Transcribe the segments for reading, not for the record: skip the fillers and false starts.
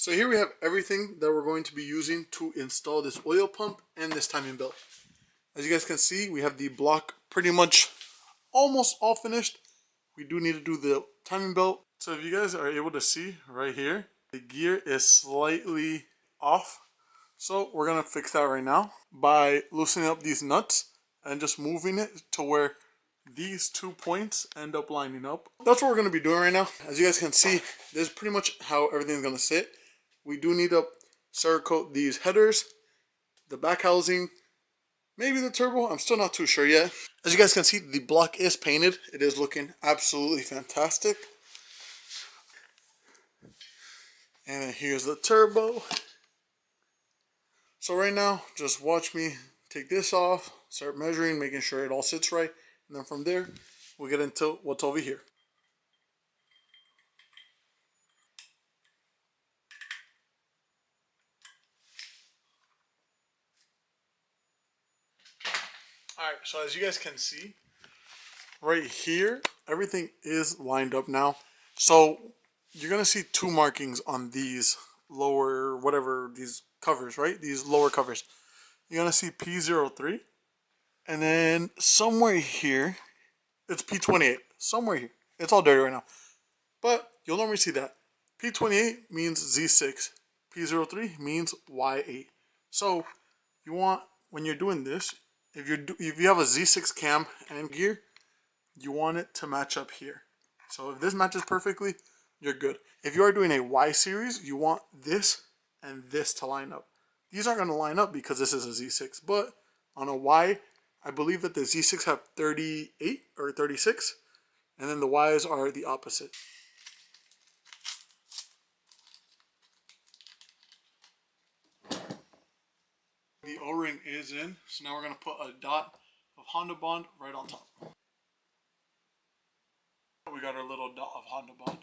So here we have everything that we're going to be using to install this oil pump and this timing belt. As you guys can see, we have the block pretty much almost all finished. We do need to do the timing belt. So if you guys are able to see right here, the gear is slightly off. So we're going to fix that right now by loosening up these nuts and just moving it to where these 2 points end up lining up. That's what we're going to be doing right now. As you guys can see, this is pretty much how everything's going to sit. We do need to Cerakote these headers, the back housing, maybe the turbo. I'm still not too sure yet. As you guys can see, the block is painted. It is looking absolutely fantastic. And then here's the turbo. So right now, just watch me take this off, start measuring, making sure it all sits right. And then from there, we'll get into what's over here. Alright, so as you guys can see, right here, everything is lined up now. So you're going to see 2 markings on these lower, whatever, these covers, right? These lower covers. You're going to see P03. And then somewhere here, it's P28. Somewhere here. It's all dirty right now. But you'll normally see that. P28 means Z6. P03 means Y8. So you want, when you're doing this, if you have a Z6 cam and gear, you want it to match up here. So if this matches perfectly, you're good. If you are doing a Y series, you want this and this to line up. These aren't going to line up because this is a Z6, but on a Y, I believe that the Z6 have 38 or 36, and then the Ys are the opposite. The O-ring is in, so now we're going to put a dot of Honda Bond right on top. We got our little dot of Honda Bond.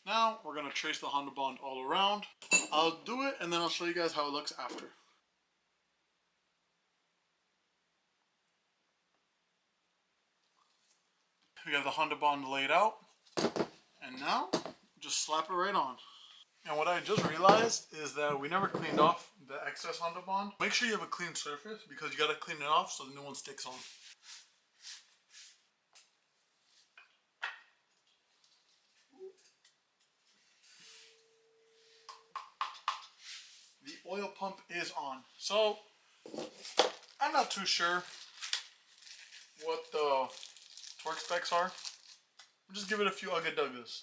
Now we're going to trace the Honda Bond all around. I'll do it and then I'll show you guys how it looks after. We have the Honda Bond laid out, and now just slap it right on. And what I just realized is that we never cleaned off the excess Honda Bond. Make sure you have a clean surface because you got to clean it off so the new one sticks on. The oil pump is on. So I'm not too sure what the torque specs are. We'll just give it a few ugga duggas.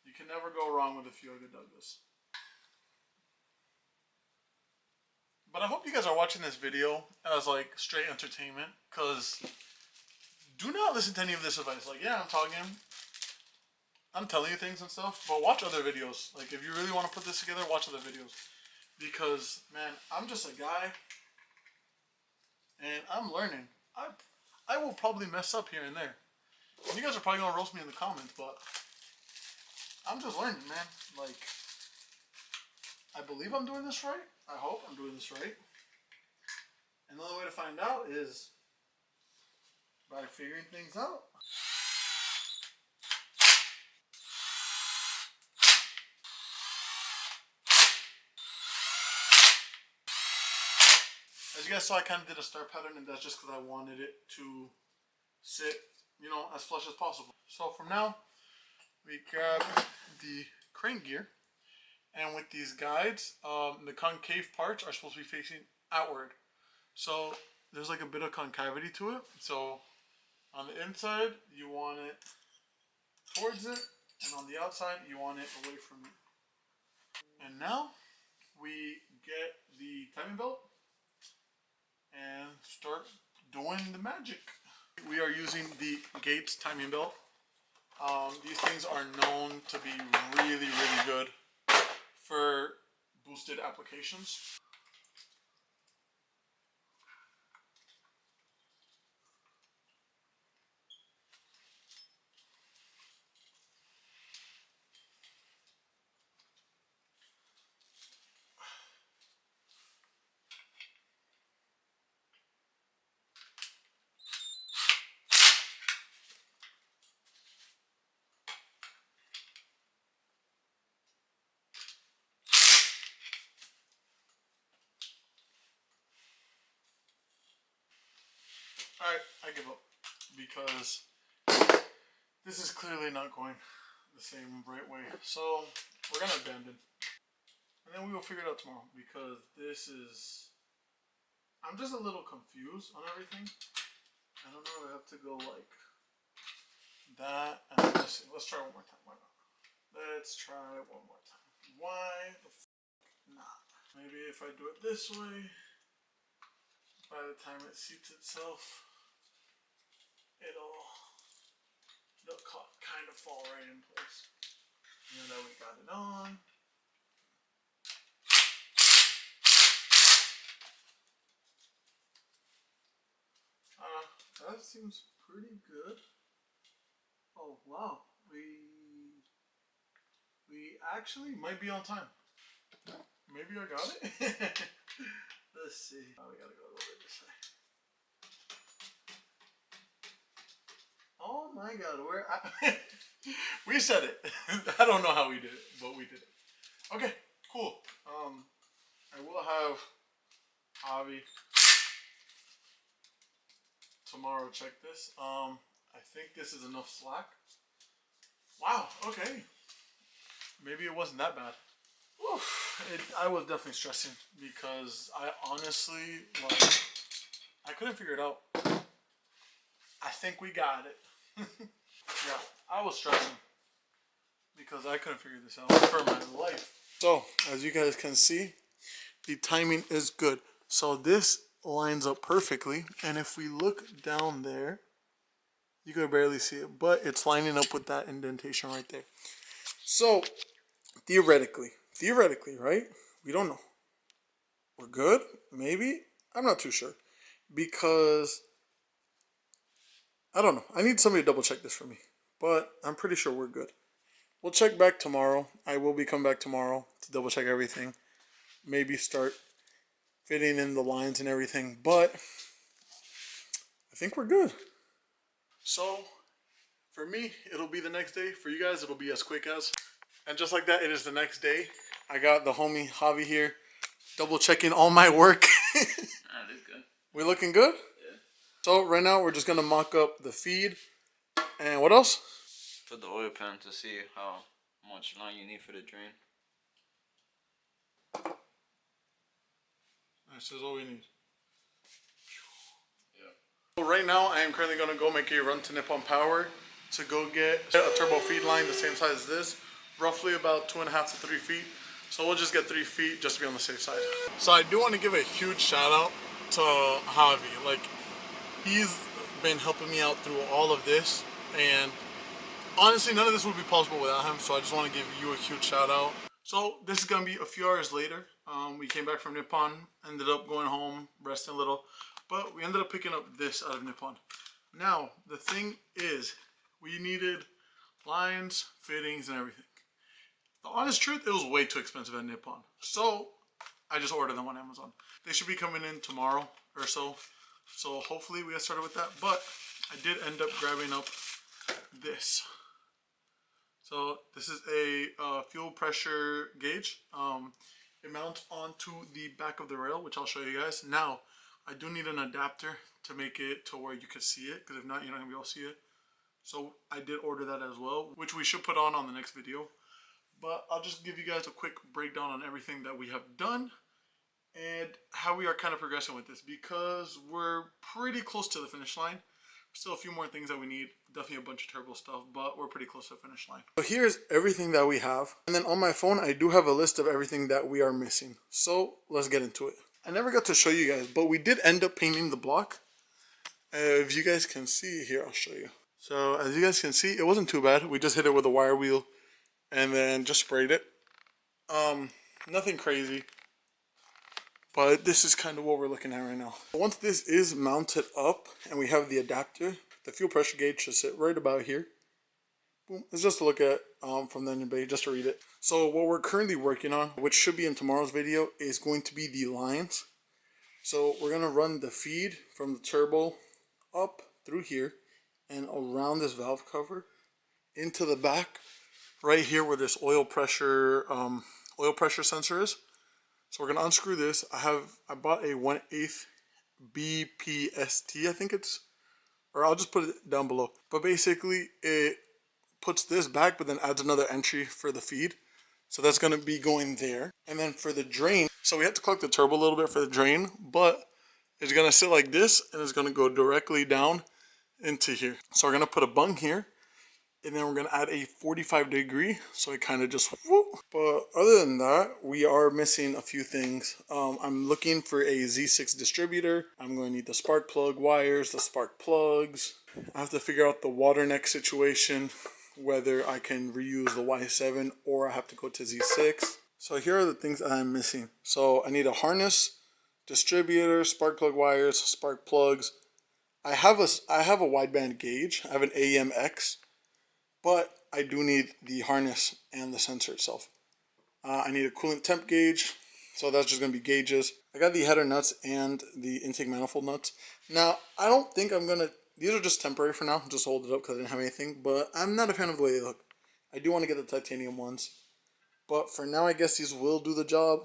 You can never go wrong with a few ugga duggas. But I hope you guys are watching this video as like straight entertainment, because do not listen to any of this advice. Like, yeah, I'm telling you things and stuff, but watch other videos. Like, if you really want to put this together, watch other videos. Because, man, I'm just a guy, and I'm learning. I will probably mess up here and there. And you guys are probably going to roast me in the comments, but I'm just learning, man. Like, I believe I'm doing this right. I hope I'm doing this right. And the only way to find out is by figuring things out. As you guys saw, I kind of did a star pattern, and that's just because I wanted it to sit, you know, as flush as possible. So from now, we grab the crane gear, and with these guides, the concave parts are supposed to be facing outward. So there's like a bit of concavity to it. So on the inside, you want it towards it, and on the outside, you want it away from it. And now we get the timing belt and start doing the magic. We are using the Gates timing belt. These things are known to be really, really good for boosted applications. give up because this is clearly not going the same right way. So we're gonna abandon, and then we will figure it out tomorrow because this is. I'm just a little confused on everything. I don't know. I have to go like that, and let's see. Let's try one more time. Why not? Let's try one more time. Why the not? Maybe if I do it this way, by the time it seats itself, it'll kind of fall right in place. And then we got it on. That seems pretty good. Oh wow, we actually might be on time. Maybe I got it. Let's see. Oh, we gotta go over this way. Oh my god, we said it. I don't know how we did it, but we did it. Okay, cool. I will have Javi tomorrow check this. I think this is enough slack. Wow, okay. Maybe it wasn't that bad. I was definitely stressing because I honestly, I couldn't figure it out. I think we got it. Yeah, I was stressing because I couldn't figure this out for my life. So, as you guys can see, the timing is good. So this lines up perfectly, and if we look down there, you can barely see it, but it's lining up with that indentation right there. So, theoretically, right? We don't know. We're good? Maybe? I'm not too sure. Because, I don't know. I need somebody to double check this for me. But I'm pretty sure we're good. We'll check back tomorrow. I will be coming back tomorrow to double check everything. Maybe start fitting in the lines and everything. But, I think we're good. So, for me, it'll be the next day. For you guys, it'll be as quick as. And just like that, it is the next day. I got the homie Javi here, double checking all my work. That is good. We looking good? Yeah. So right now we're just gonna mock up the feed. And what else? Put the oil pan to see how much line you need for the drain. This is all we need. Yeah. So right now I am currently gonna go make a run to Nippon Power to go get a turbo feed line the same size as this, roughly about 2.5 to 3 feet. So we'll just get 3 feet just to be on the safe side. So I do want to give a huge shout out to Javi. Like, he's been helping me out through all of this, and honestly none of this would be possible without him, so I just want to give you a huge shout out. So this is going to be a few hours later. We came back from Nippon, ended up going home, resting a little, but we ended up picking up this out of Nippon. Now, the thing is, we needed lines, fittings, and everything. The honest truth, it was way too expensive at Nippon. So, I just ordered them on Amazon. They should be coming in tomorrow or so. So, hopefully we get started with that. But, I did end up grabbing up this. So, this is a fuel pressure gauge. It mounts onto the back of the rail, which I'll show you guys. Now, I do need an adapter to make it to where you can see it. Because if not, you're not going to be able to see it. So, I did order that as well, which we should put on the next video. But I'll just give you guys a quick breakdown on everything that we have done and how we are kind of progressing with this, because we're pretty close to the finish line. Still a few more things that we need, definitely a bunch of turbo stuff, but we're pretty close to the finish line. So here's everything that we have, and then on my phone I do have a list of everything that we are missing. So let's get into it. I never got to show you guys, but we did end up painting the block. If you guys can see here, I'll show you. So as you guys can see, it wasn't too bad. We just hit it with a wire wheel and then just sprayed it. Nothing crazy, but this is kind of what we're looking at right now. Once this is mounted up and we have the adapter, the fuel pressure gauge should sit right about here. Boom. It's just to look at from the engine bay, just to read it. So what we're currently working on, which should be in tomorrow's video, is going to be the lines. So we're gonna run the feed from the turbo up through here and around this valve cover into the back, right here where this oil pressure sensor is. So we're gonna unscrew this. I bought a 1/8 BPST, I think it's or I'll just put it down below. But basically, it puts this back, but then adds another entry for the feed. So that's going to be going there. And then for the drain, so we have to collect the turbo a little bit for the drain, but it's going to sit like this, and it's going to go directly down into here. So we're going to put a bung here, and then we're going to add a 45-degree, so it kind of just whoop. But other than that, we are missing a few things. I'm looking for a Z6 distributor. I'm going to need the spark plug wires, the spark plugs. I have to figure out the water neck situation, whether I can reuse the Y7 or I have to go to Z6. So here are the things that I'm missing. So I need a harness, distributor, spark plug wires, spark plugs. I have a wideband gauge. I have an AMX, but I do need the harness and the sensor itself. I need a coolant temp gauge, so that's just going to be gauges. I got the header nuts and the intake manifold nuts. Now, I don't think I'm going to, these are just temporary for now, just hold it up because I didn't have anything, but I'm not a fan of the way they look. I do want to get the titanium ones, but for now, I guess these will do the job.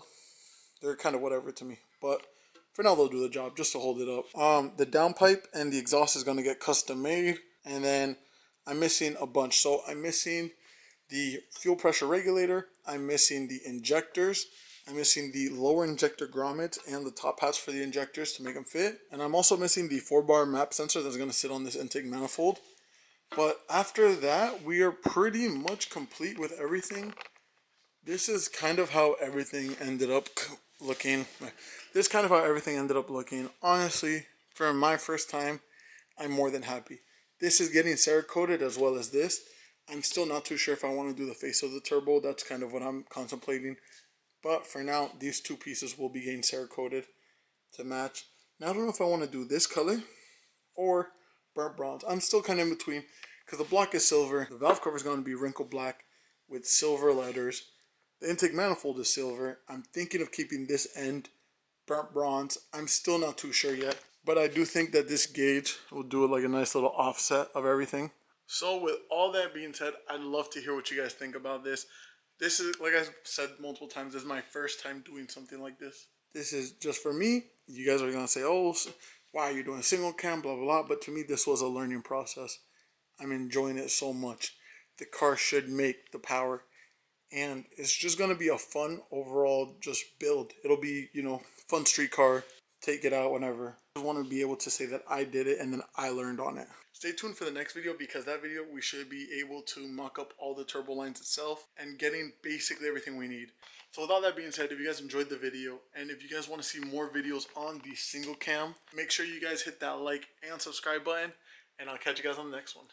They're kind of whatever to me, but for now, they'll do the job just to hold it up. The downpipe and the exhaust is going to get custom made, and then I'm missing a bunch. So I'm missing the fuel pressure regulator, I'm missing the injectors, I'm missing the lower injector grommets and the top hats for the injectors to make them fit, and I'm also missing the 4-bar map sensor that's going to sit on this intake manifold. But after that, we are pretty much complete with everything. This is kind of how everything ended up looking. This is kind of how everything ended up looking. Honestly, for my first time, I'm more than happy. This is getting Cerakoted as well as this. I'm still not too sure if I want to do the face of the turbo. That's kind of what I'm contemplating. But for now, these two pieces will be getting Cerakoted to match. Now I don't know if I want to do this color or burnt bronze. I'm still kind of in between because the block is silver. The valve cover is going to be wrinkled black with silver letters. The intake manifold is silver. I'm thinking of keeping this end burnt bronze. I'm still not too sure yet. But I do think that this gauge will do like a nice little offset of everything. So with all that being said, I'd love to hear what you guys think about this. This is, like I said multiple times, this is my first time doing something like this. This is just for me. You guys are going to say, oh, why are you doing single cam, blah, blah, blah. But to me, this was a learning process. I'm enjoying it so much. The car should make the power. And it's just going to be a fun overall just build. It'll be, you know, fun street car. Take it out whenever. I want to be able to say that I did it and then I learned on it. Stay tuned for the next video because that video we should be able to mock up all the turbo lines itself and getting basically everything we need. So with all that being said, if you guys enjoyed the video and if you guys want to see more videos on the single cam, make sure you guys hit that like and subscribe button and I'll catch you guys on the next one.